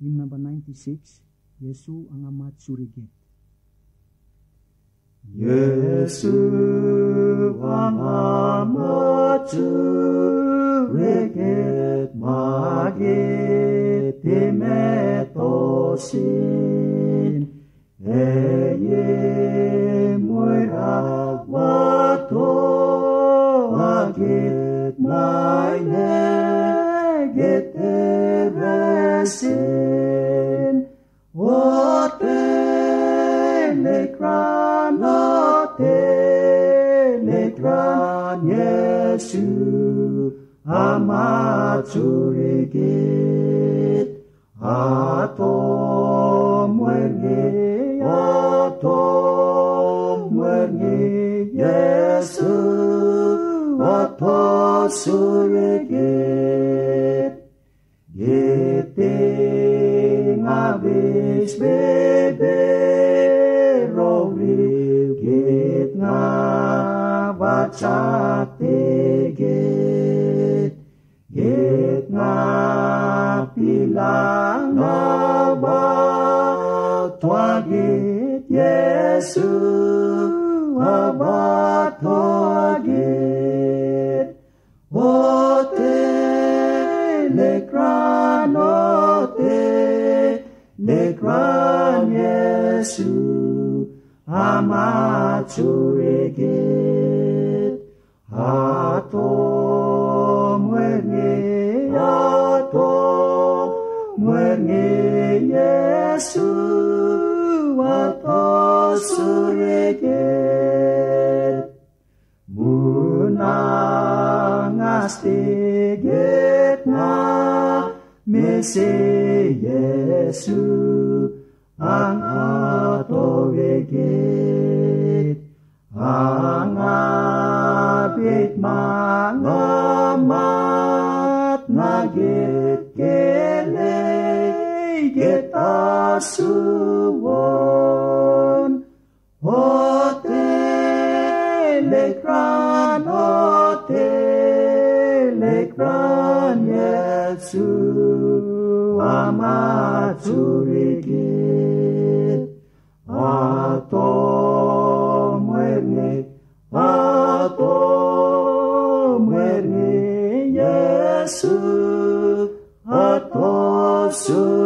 Hymn number 96, Yesu ang Ama't Surigit. Yesu ang Ama't surigit, magitim etosin, mo'y agwato, agit may negit eresin, o telekran Yesu Ama't surigit, atom wengi Yesu ato surigit, giting abis bebe roriw git nga batsak tigit, git nga pilang nga batwagit Yesu abatwagit, o telekran Yesu Ama't surigit, atom wengi Yesu ato surigit, munang astigit na misi Yesu ang ato rigit, ang abit mangamat nagit kilay git asuwon, o telekran Yesu Ama't surigit, atom wengi Yesu ato surigit.